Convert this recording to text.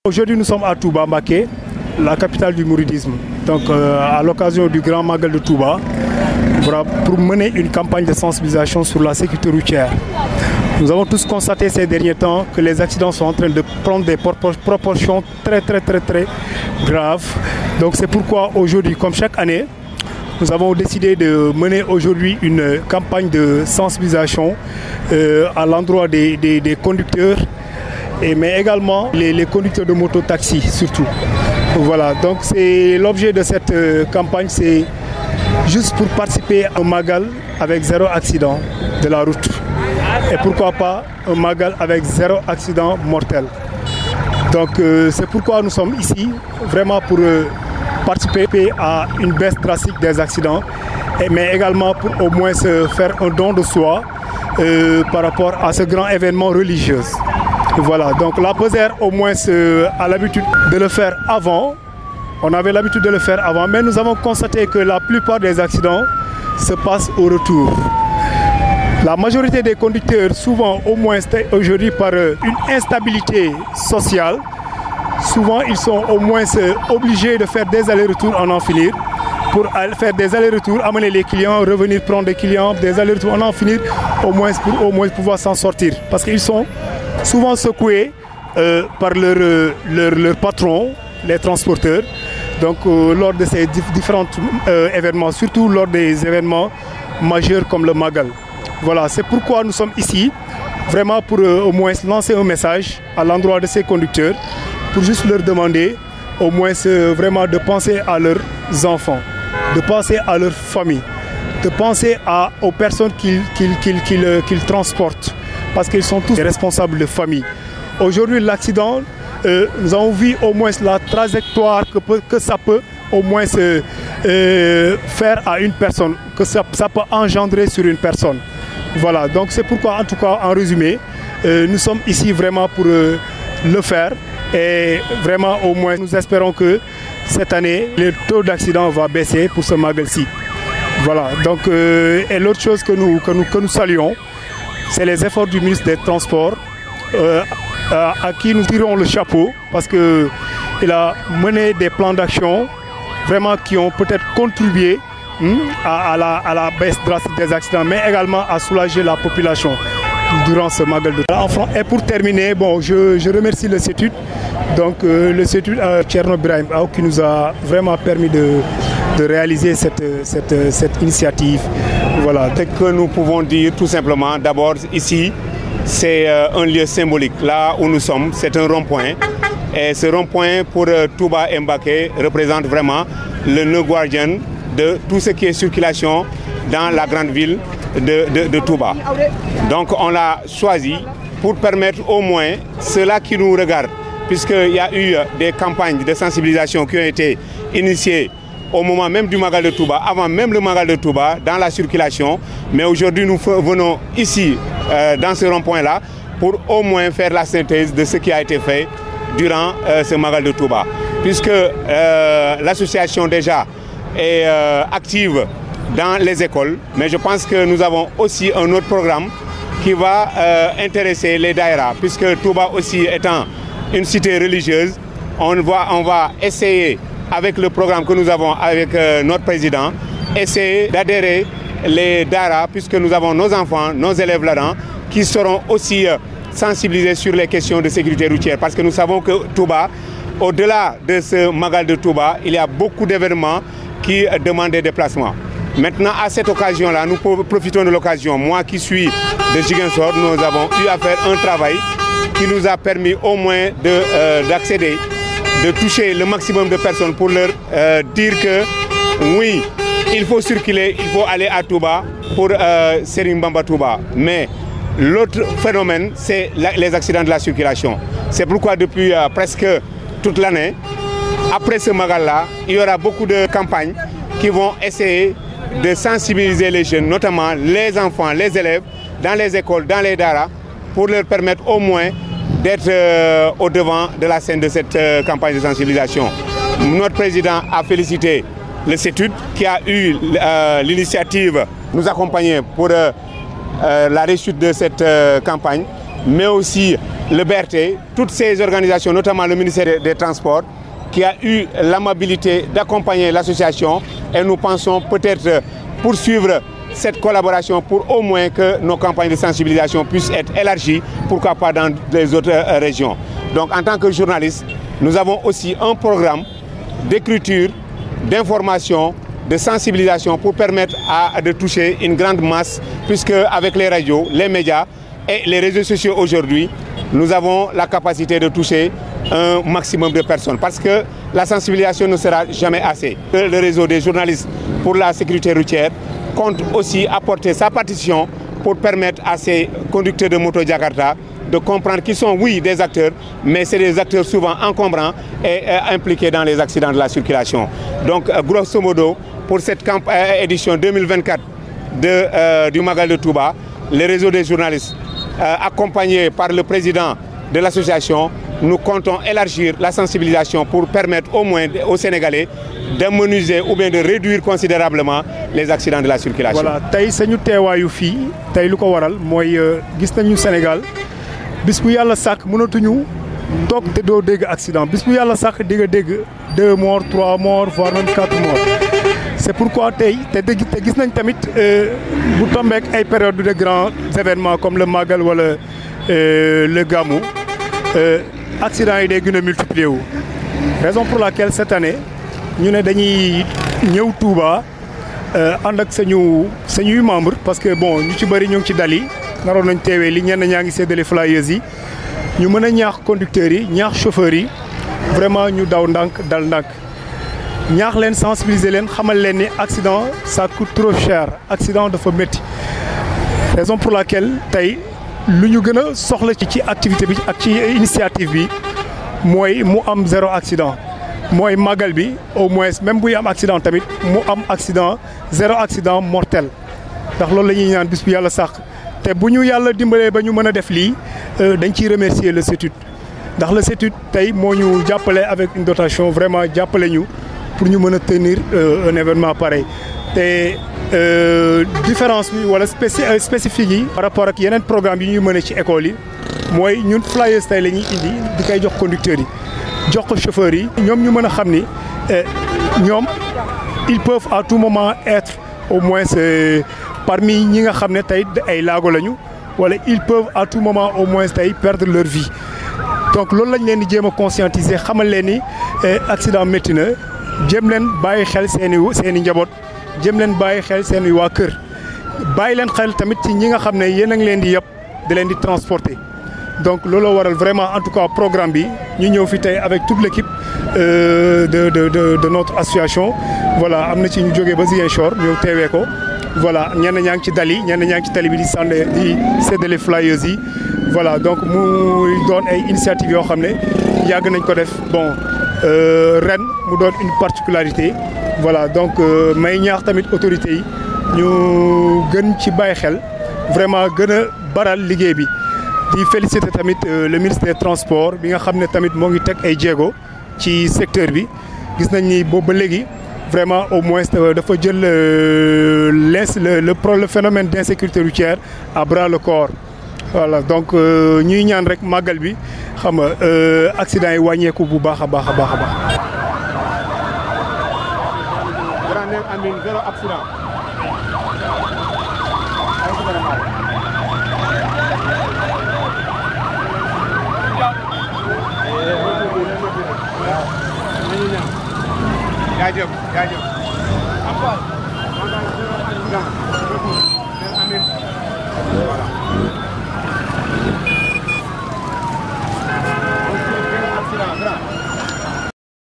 Aujourd'hui, nous sommes à Touba Mbaké, la capitale du mouridisme. Donc, à l'occasion du Grand Magal de Touba, pour mener une campagne de sensibilisation sur la sécurité routière. Nous avons tous constaté ces derniers temps que les accidents sont en train de prendre des proportions très graves. Donc, c'est pourquoi aujourd'hui, comme chaque année, nous avons décidé de mener aujourd'hui une campagne de sensibilisation à l'endroit des conducteurs, mais également les conducteurs de moto-taxi surtout. Voilà, donc c'est l'objet de cette campagne, c'est juste pour participer à un Magal avec 0 accident de la route. Et pourquoi pas un Magal avec 0 accident mortel. Donc c'est pourquoi nous sommes ici, vraiment pour participer à une baisse drastique des accidents, mais également pour au moins faire un don de soi par rapport à ce grand événement religieux. Voilà, donc la PESER au moins a l'habitude de le faire avant. On avait l'habitude de le faire avant, mais nous avons constaté que la plupart des accidents se passent au retour. La majorité des conducteurs, souvent au moins aujourd'hui par une instabilité sociale, souvent ils sont au moins obligés de faire des allers-retours en finir. Pour faire des allers-retours, amener les clients, revenir prendre des clients, des allers-retours en finir, au moins pour au moins pouvoir s'en sortir. Parce qu'ils sont souvent secoués par leur patron, les transporteurs. Donc lors de ces différents événements, surtout lors des événements majeurs comme le Magal. Voilà, c'est pourquoi nous sommes ici, vraiment pour au moins lancer un message à l'endroit de ces conducteurs, pour juste leur demander au moins vraiment de penser à leurs enfants, de penser à leur famille, de penser aux personnes qu'ils transportent, parce qu'ils sont tous responsables de famille. Aujourd'hui, l'accident, nous avons vu au moins la trajectoire que ça peut au moins faire à une personne, que ça peut engendrer sur une personne. Voilà, donc c'est pourquoi, en tout cas, en résumé, nous sommes ici vraiment pour le faire. Et vraiment, au moins, nous espérons que cette année, le taux d'accident va baisser pour ce Magal-ci. Voilà, donc, et l'autre chose que nous saluons, c'est les efforts du ministre des Transports, à qui nous tirons le chapeau, parce qu'il a mené des plans d'action vraiment qui ont peut-être contribué à la baisse drastique des accidents, mais également à soulager la population durant ce Magal de Touba. Et pour terminer, bon, je remercie le CETUD, donc le CETUD Thierno Birahim qui nous a vraiment permis de réaliser cette initiative. Voilà. Ce que nous pouvons dire tout simplement, d'abord ici, c'est un lieu symbolique. Là où nous sommes, c'est un rond-point. Et ce rond-point pour Touba Mbaké représente vraiment le nœud gardien de tout ce qui est circulation dans la grande ville de Touba. Donc on l'a choisi pour permettre au moins ceux-là qui nous regardent, puisqu'il y a eu des campagnes de sensibilisation qui ont été initiées au moment même du Magal de Touba, avant même le Magal de Touba, dans la circulation. Mais aujourd'hui, nous venons ici, dans ce rond-point-là, pour au moins faire la synthèse de ce qui a été fait durant ce Magal de Touba. Puisque l'association déjà est active dans les écoles, mais je pense que nous avons aussi un autre programme qui va intéresser les daïras, puisque Touba aussi étant une cité religieuse, on va essayer, avec le programme que nous avons avec notre président, essayer d'adhérer les daïras, puisque nous avons nos enfants, nos élèves là-dedans, qui seront aussi sensibilisés sur les questions de sécurité routière, parce que nous savons que Touba, au-delà de ce Magal de Touba, il y a beaucoup d'événements qui demandent des déplacements. Maintenant, à cette occasion-là, nous profitons de l'occasion. Moi qui suis de Ziguinchor, nous avons eu à faire un travail qui nous a permis au moins d'accéder, de toucher le maximum de personnes pour leur dire que oui, il faut circuler, il faut aller à Touba pour Serigne Bamba Touba. Mais l'autre phénomène, c'est les accidents de la circulation. C'est pourquoi depuis presque toute l'année, après ce Magal-là, il y aura beaucoup de campagnes qui vont essayer de sensibiliser les jeunes, notamment les enfants, les élèves, dans les écoles, dans les daras, pour leur permettre au moins d'être au devant de la scène de cette campagne de sensibilisation. Notre président a félicité le CETUD qui a eu l'initiative de nous accompagner pour la réussite de cette campagne, mais aussi le BRT, toutes ces organisations, notamment le ministère des Transports, qui a eu l'amabilité d'accompagner l'association, et nous pensons peut-être poursuivre cette collaboration pour au moins que nos campagnes de sensibilisation puissent être élargies, pourquoi pas dans les autres régions. Donc en tant que journaliste, nous avons aussi un programme d'écriture, d'information, de sensibilisation pour permettre de toucher une grande masse, puisque avec les radios, les médias et les réseaux sociaux aujourd'hui, nous avons la capacité de toucher un maximum de personnes, parce que la sensibilisation ne sera jamais assez. Le réseau des journalistes pour la sécurité routière compte aussi apporter sa partition pour permettre à ces conducteurs de moto Jakarta de comprendre qu'ils sont, oui, des acteurs, mais c'est des acteurs souvent encombrants et impliqués dans les accidents de la circulation. Donc, grosso modo, pour cette édition 2024 du Magal de Touba, les réseaux des journalistes, accompagnés par le président de l'association, nous comptons élargir la sensibilisation pour permettre au moins aux Sénégalais d'amenuiser ou bien de réduire considérablement les accidents de la circulation. Voilà, tay sañu téwayu fi tay lu ko waral moy gis nañu Sénégal bis bu yalla sak mënatuñu tok te do dégg accident bis bu yalla sak diga dégg 2 morts 3 morts voire même 4 morts. C'est pourquoi tay te gis nañ tamit bu tombé ak ay période de grands événements comme le Magal wala le Gamou, accidents yi day gëna multiplier wu. Raison pour laquelle cette année ñu né dañuy ñëw Touba ànd ak sañuy membre parce que bon ñu ci bari ñu ngi ci dali naroon nañ teewee li ñenn ñaa ngi séddale flyers yi ñu mën a ñaax conducteurs yi ñaax chauffeurs yi vraiment ñu daw ndànk dal ndànk ñaax leen sensibiliser leen xamal leen ni accident ça coûte trop cher accident dafa métti. Raison pour laquelle tey lu ñu gën a soxla ci activité bi ak ci initiative bi mooy mu am 0 accident. Moi magal bi au moins même bu am accident tamit mu am accident 0 accident mortel ndax loolu lañuy ñaan bis bu yalla sax té buñu yalla dimbalé ba ñu mëna def li dañ ci remercier le CETUD ndax le CETUD tay mo ñu jappalé avec une dotation vraiment jappalé ñu pour ñu mëna tenir un événement pareil té différence bi wala spécifique yi par rapport ak yenen programme yi ñu mëne ci école yi moy ñun flyers tay lañuy indi di kay jox conducteurs yi jox ko chauffeurs yi ñom ñu mëna xamni ñom ils peuvent à tout moment être au moins parmi ñi nga xamné tay ay lago lañu wala ils peuvent à tout moment au moins tay perdre leur vie. Donc loolu lañ leen di jéem conscientiser xamal leen ni accident métti na jëm leen bàyyi xel seeni njaboot jëm leen bàyyi xel seeni waa kër bàyyi leen xel tamit ci ñi nga xam ne yéen a ngi leen di yëpp di leen di transporter. Donc looloo waral vraiment en tout cas programme bi ñu ñëw fi tey avec toute l'équipe de notre association voilà am na ci ñu jógee ba Ziguinchor ñëw teewee ko voilà ñenn ñaa ngi ci dali ñenn ñaa ngi ci tali bi di séddale flyers yi voilà donc muy doon ay initiative yoo xam ne yàgg nañ ko def bon ren mu doon une particularité voilà donc may ñaax tamit autorités yi ñu gën ci bàyyi xel vraiment gën a baral liggéey bi. di féliciter tamit le ministre des transports bi nga xam ne tamit moo ngi teg ay jéego ci secteur bi gis nañ ni boobu ba léegi vraiment au moins dafa jël le phénomène d'insécurité routière à bras le corps voilà donc ñuy ñaan rek màggal bi xam nga accident yi wàññeeku bu baax a baax a baax a baax. jaajëf